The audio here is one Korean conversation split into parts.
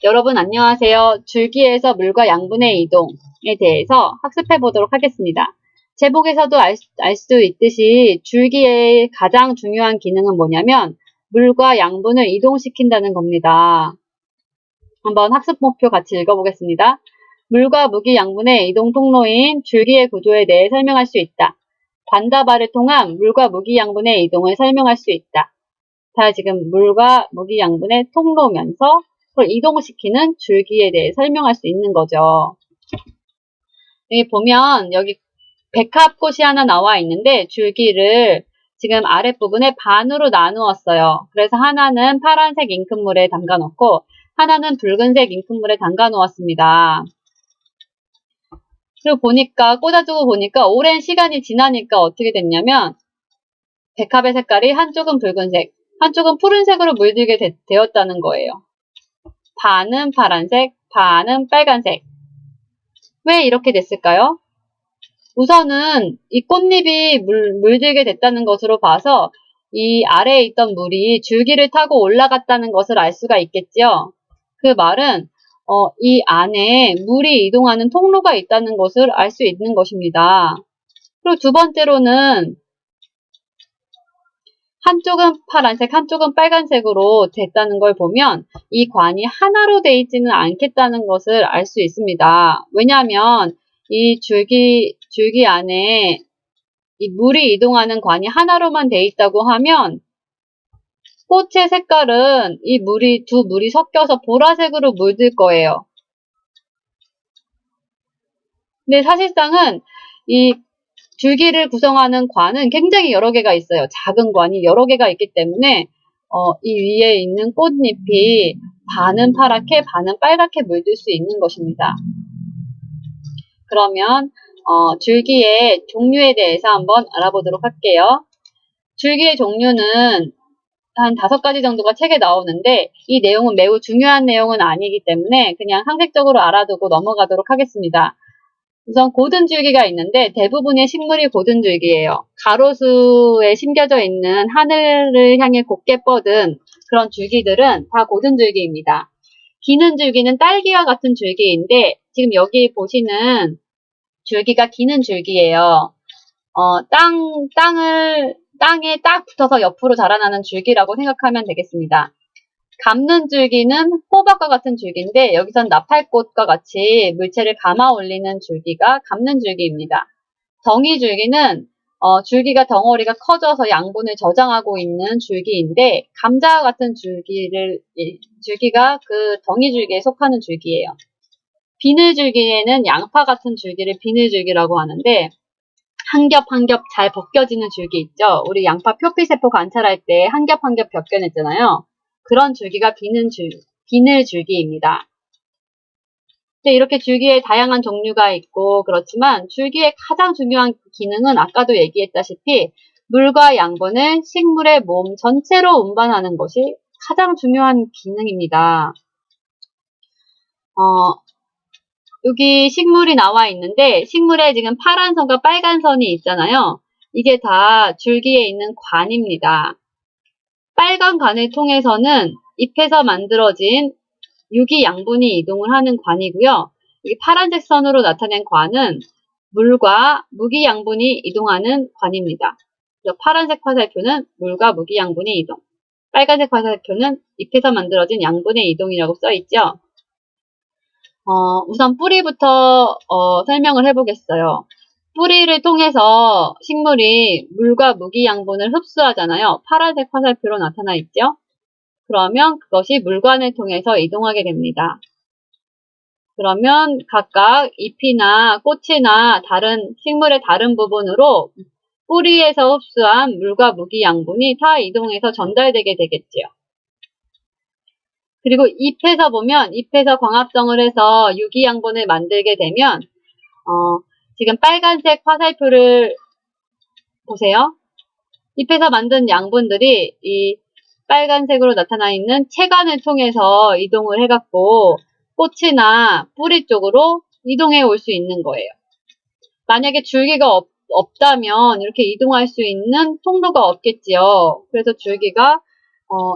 여러분 안녕하세요. 줄기에서 물과 양분의 이동에 대해서 학습해 보도록 하겠습니다. 제목에서도 알 수 있듯이 줄기의 가장 중요한 기능은 뭐냐면 물과 양분을 이동시킨다는 겁니다. 한번 학습 목표 같이 읽어보겠습니다. 물과 무기 양분의 이동 통로인 줄기의 구조에 대해 설명할 수 있다. 반다발을 통한 물과 무기 양분의 이동을 설명할 수 있다. 자, 지금 물과 무기 양분의 통로면서 그걸 이동시키는 줄기에 대해 설명할 수 있는 거죠. 여기 보면 여기 백합꽃이 하나 나와 있는데 줄기를 지금 아랫부분에 반으로 나누었어요. 그래서 하나는 파란색 잉크물에 담가 놓고 하나는 붉은색 잉크물에 담가 놓았습니다. 그리고 보니까 꽂아두고 보니까 오랜 시간이 지나니까 어떻게 됐냐면 백합의 색깔이 한쪽은 붉은색, 한쪽은 푸른색으로 물들게 되었다는 거예요. 반은 파란색, 반은 빨간색. 왜 이렇게 됐을까요? 우선은 이 꽃잎이 물들게 됐다는 것으로 봐서 이 아래에 있던 물이 줄기를 타고 올라갔다는 것을 알 수가 있겠죠. 그 말은 이 안에 물이 이동하는 통로가 있다는 것을 알 수 있는 것입니다. 그리고 두 번째로는 한쪽은 파란색, 한쪽은 빨간색으로 됐다는 걸 보면 이 관이 하나로 되어 있지는 않겠다는 것을 알 수 있습니다. 왜냐하면 이 줄기 안에 이 물이 이동하는 관이 하나로만 되어 있다고 하면 꽃의 색깔은 이 두 물이 섞여서 보라색으로 물들 거예요. 근데 사실상은 이 줄기를 구성하는 관은 굉장히 여러 개가 있어요. 작은 관이 여러 개가 있기 때문에 이 위에 있는 꽃잎이 반은 파랗게 반은 빨갛게 물들 수 있는 것입니다. 그러면 줄기의 종류에 대해서 한번 알아보도록 할게요. 줄기의 종류는 한 5가지 정도가 책에 나오는데 이 내용은 매우 중요한 내용은 아니기 때문에 그냥 상식적으로 알아두고 넘어가도록 하겠습니다. 우선 고든줄기가 있는데 대부분의 식물이 고든줄기예요. 가로수에 심겨져 있는 하늘을 향해 곱게 뻗은 그런 줄기들은 다 고든줄기입니다. 기는 줄기는 딸기와 같은 줄기인데 지금 여기 보시는 줄기가 기는 줄기예요. 땅에 딱 붙어서 옆으로 자라나는 줄기라고 생각하면 되겠습니다. 감는 줄기는 호박과 같은 줄기인데 여기선 나팔꽃과 같이 물체를 감아 올리는 줄기가 감는 줄기입니다. 덩이 줄기는 줄기가 덩어리가 커져서 양분을 저장하고 있는 줄기인데 감자와 같은 줄기가 그 덩이 줄기에 속하는 줄기예요. 비늘 줄기에는 양파 같은 줄기를 비늘 줄기라고 하는데 한 겹 한 겹 잘 벗겨지는 줄기 있죠. 우리 양파 표피세포 관찰할 때 한 겹 한 겹 벗겨냈잖아요. 그런 줄기가 비늘 줄기입니다. 네, 이렇게 줄기에 다양한 종류가 있고 그렇지만 줄기의 가장 중요한 기능은 아까도 얘기했다시피 물과 양분을 식물의 몸 전체로 운반하는 것이 가장 중요한 기능입니다. 여기 식물이 나와 있는데 식물에 지금 파란 선과 빨간 선이 있잖아요. 이게 다 줄기에 있는 관입니다. 빨간 관을 통해서는 잎에서 만들어진 유기 양분이 이동을 하는 관이고요. 이 파란색 선으로 나타낸 관은 물과 무기 양분이 이동하는 관입니다. 그래서 파란색 화살표는 물과 무기 양분의 이동, 빨간색 화살표는 잎에서 만들어진 양분의 이동이라고 써 있죠. 우선 뿌리부터 설명을 해보겠어요. 뿌리를 통해서 식물이 물과 무기 양분을 흡수하잖아요. 파란색 화살표로 나타나 있죠. 그러면 그것이 물관을 통해서 이동하게 됩니다. 그러면 각각 잎이나 꽃이나 식물의 다른 부분으로 뿌리에서 흡수한 물과 무기 양분이 다 이동해서 전달되게 되겠지요. 그리고 잎에서 보면 잎에서 광합성을 해서 유기양분을 만들게 되면 지금 빨간색 화살표를 보세요. 잎에서 만든 양분들이 이 빨간색으로 나타나 있는 채관을 통해서 이동을 해갖고 꽃이나 뿌리 쪽으로 이동해 올 수 있는 거예요. 만약에 줄기가 없다면 이렇게 이동할 수 있는 통로가 없겠지요. 그래서 줄기가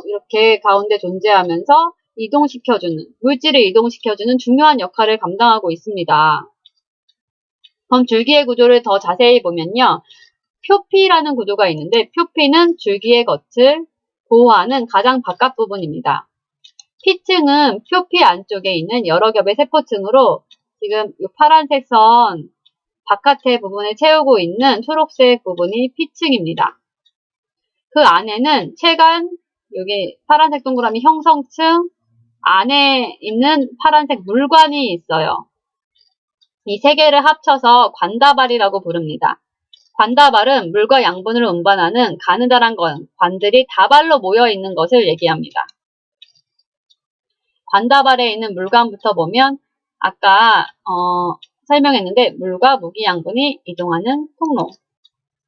이렇게 가운데 존재하면서 물질을 이동시켜주는 중요한 역할을 감당하고 있습니다. 그럼 줄기의 구조를 더 자세히 보면요. 표피라는 구조가 있는데 표피는 줄기의 겉을 보호하는 가장 바깥 부분입니다. 피층은 표피 안쪽에 있는 여러 겹의 세포층으로 지금 이 파란색 선 바깥의 부분을 채우고 있는 초록색 부분이 피층입니다. 그 안에는 체간, 여기 파란색 동그라미 형성층 안에 있는 파란색 물관이 있어요. 이 세 개를 합쳐서 관다발이라고 부릅니다. 관다발은 물과 양분을 운반하는 가느다란 관들이 다발로 모여 있는 것을 얘기합니다. 관다발에 있는 물관부터 보면 아까 설명했는데 물과 무기양분이 이동하는 통로,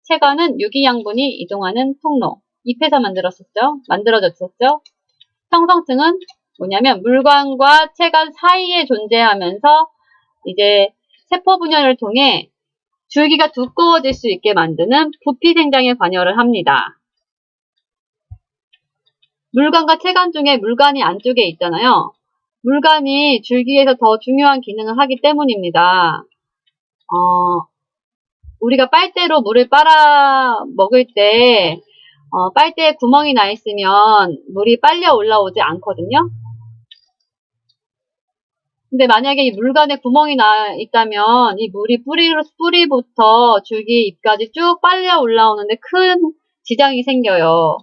체관은 유기양분이 이동하는 통로, 잎에서 만들어졌었죠. 형성층은 뭐냐면 물관과 체관 사이에 존재하면서 이제 세포 분열을 통해 줄기가 두꺼워질 수 있게 만드는 부피 생장에 관여를 합니다. 물관과 체관 중에 물관이 안쪽에 있잖아요. 물관이 줄기에서 더 중요한 기능을 하기 때문입니다. 우리가 빨대로 물을 빨아 먹을 때 빨대에 구멍이 나 있으면 물이 빨려 올라오지 않거든요. 근데 만약에 이 물관에 구멍이 나 있다면 이 물이 뿌리부터 줄기 잎까지 쭉 빨려 올라오는데 큰 지장이 생겨요.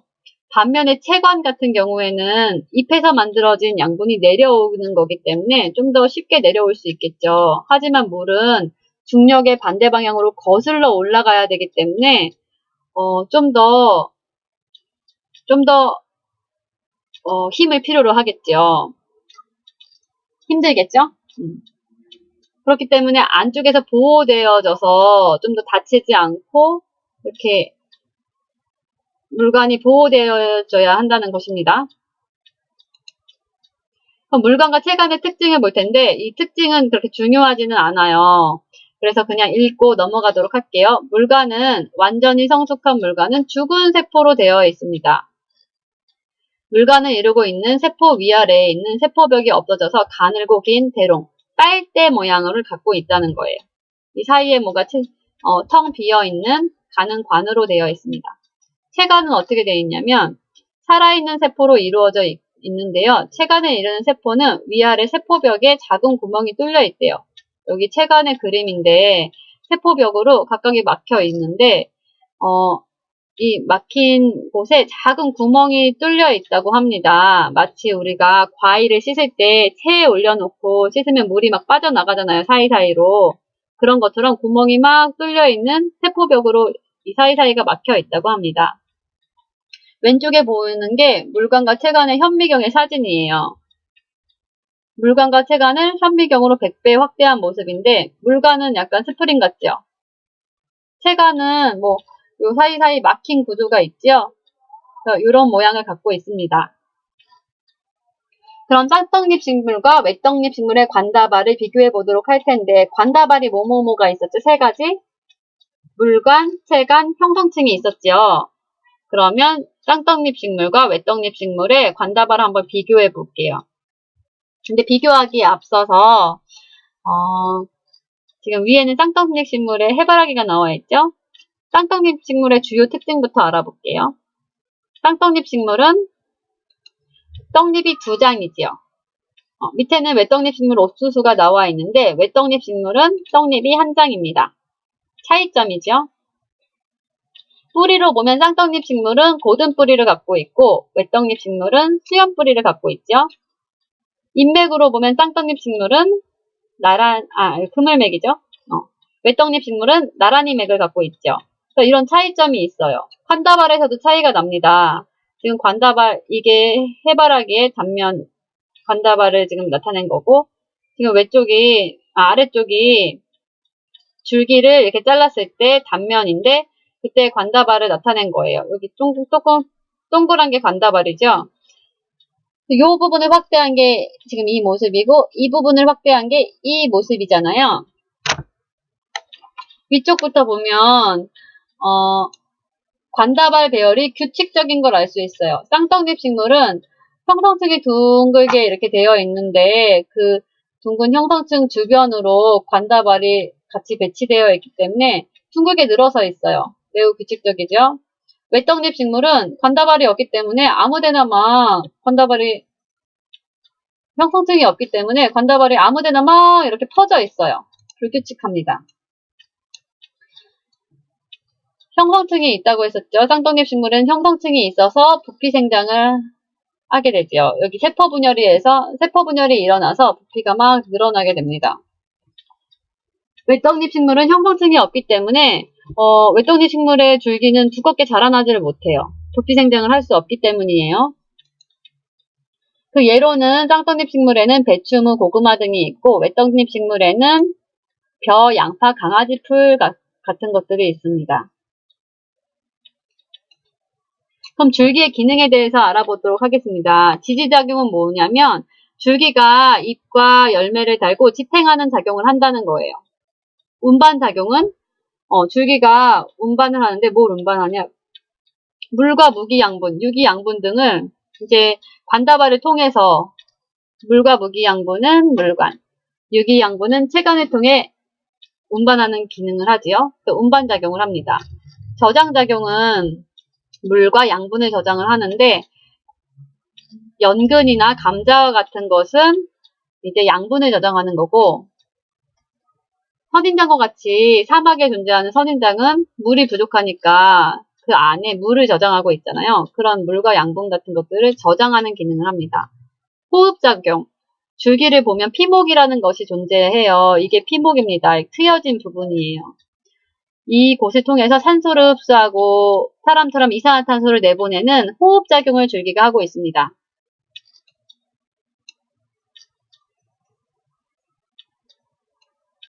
반면에 체관 같은 경우에는 잎에서 만들어진 양분이 내려오는 거기 때문에 좀 더 쉽게 내려올 수 있겠죠. 하지만 물은 중력의 반대 방향으로 거슬러 올라가야 되기 때문에 좀 더 힘을 필요로 하겠죠. 힘들겠죠? 그렇기 때문에 안쪽에서 보호되어져서 좀 더 다치지 않고 이렇게 물관이 보호되어져야 한다는 것입니다. 그럼 물관과 체관의 특징을 볼 텐데 이 특징은 그렇게 중요하지는 않아요. 그래서 그냥 읽고 넘어가도록 할게요. 물관은 완전히 성숙한 물관은 죽은 세포로 되어 있습니다. 물관을 이루고 있는 세포 위아래에 있는 세포벽이 없어져서 가늘고 긴 대롱, 빨대 모양을 갖고 있다는 거예요. 이 사이에 뭐가 텅 비어있는 가는 관으로 되어 있습니다. 체관은 어떻게 되어 있냐면 살아있는 세포로 이루어져 있는데요. 체관에 이르는 세포는 위아래 세포벽에 작은 구멍이 뚫려 있대요. 여기 체관의 그림인데 세포벽으로 각각이 막혀 있는데 이 막힌 곳에 작은 구멍이 뚫려 있다고 합니다. 마치 우리가 과일을 씻을 때 체에 올려놓고 씻으면 물이 막 빠져나가잖아요. 사이사이로. 그런 것처럼 구멍이 막 뚫려 있는 세포벽으로 이 사이사이가 막혀 있다고 합니다. 왼쪽에 보이는 게 물관과 체관의 현미경의 사진이에요. 물관과 체관을 현미경으로 100배 확대한 모습인데 물관은 약간 스프링 같죠? 체관은 요 사이사이 막힌 구조가 있죠? 이런 모양을 갖고 있습니다. 그럼 쌍떡잎 식물과 외떡잎 식물의 관다발을 비교해 보도록 할 텐데 관다발이 뭐뭐뭐가 있었죠? 세 가지? 물관, 체관, 형성층이 있었죠? 그러면 쌍떡잎 식물과 외떡잎 식물의 관다발을 한번 비교해 볼게요. 근데 비교하기에 앞서서 지금 위에는 쌍떡잎 식물의 해바라기가 나와 있죠? 쌍떡잎 식물의 주요 특징부터 알아볼게요. 쌍떡잎 식물은 떡잎이 두 장이지요. 밑에는 외떡잎 식물 옥수수가 나와 있는데 외떡잎 식물은 떡잎이 한 장입니다. 차이점이죠. 뿌리로 보면 쌍떡잎 식물은 고든 뿌리를 갖고 있고 외떡잎 식물은 수연 뿌리를 갖고 있죠. 잎맥으로 보면 쌍떡잎 식물은 그물맥이죠. 외떡잎 식물은 나란히 맥을 갖고 있죠. 그래서 이런 차이점이 있어요. 관다발에서도 차이가 납니다. 지금 관다발, 이게 해바라기의 단면, 관다발을 지금 나타낸 거고, 지금 아래쪽이 줄기를 이렇게 잘랐을 때 단면인데, 그때 관다발을 나타낸 거예요. 여기 조금 동그란 게 관다발이죠. 이 부분을 확대한 게 지금 이 모습이고, 이 부분을 확대한 게 이 모습이잖아요. 위쪽부터 보면, 관다발 배열이 규칙적인 걸 알 수 있어요. 쌍떡잎 식물은 형성층이 둥글게 이렇게 되어 있는데 그 둥근 형성층 주변으로 관다발이 같이 배치되어 있기 때문에 둥글게 늘어서 있어요. 매우 규칙적이죠. 외떡잎 식물은 관다발이 없기 때문에 아무데나 막 관다발이 형성층이 없기 때문에 관다발이 아무데나 막 이렇게 퍼져 있어요. 불규칙합니다. 형성층이 있다고 했었죠. 쌍떡잎 식물은 형성층이 있어서 부피 생장을 하게 되죠. 여기 세포 분열이 일어나서 부피가 막 늘어나게 됩니다. 외떡잎 식물은 형성층이 없기 때문에 외떡잎 식물의 줄기는 두껍게 자라나지를 못해요. 부피 생장을 할 수 없기 때문이에요. 그 예로는 쌍떡잎 식물에는 배추, 무, 고구마 등이 있고 외떡잎 식물에는 벼, 양파, 강아지 풀 같은 것들이 있습니다. 그럼 줄기의 기능에 대해서 알아보도록 하겠습니다. 지지작용은 뭐냐면 줄기가 잎과 열매를 달고 지탱하는 작용을 한다는 거예요. 운반작용은 줄기가 운반을 하는데 뭘 운반하냐? 물과 무기양분, 유기양분 등을 이제 관다발을 통해서 물과 무기양분은 물관, 유기양분은 체관을 통해 운반하는 기능을 하지요. 운반작용을 합니다. 저장작용은 물과 양분을 저장을 하는데 연근이나 감자와 같은 것은 이제 양분을 저장하는 거고 선인장과 같이 사막에 존재하는 선인장은 물이 부족하니까 그 안에 물을 저장하고 있잖아요. 그런 물과 양분 같은 것들을 저장하는 기능을 합니다. 호흡작용. 줄기를 보면 피목이라는 것이 존재해요. 이게 피목입니다. 트여진 부분이에요. 이 곳을 통해서 산소를 흡수하고 사람처럼 이산화탄소를 내보내는 호흡작용을 줄기가 하고 있습니다.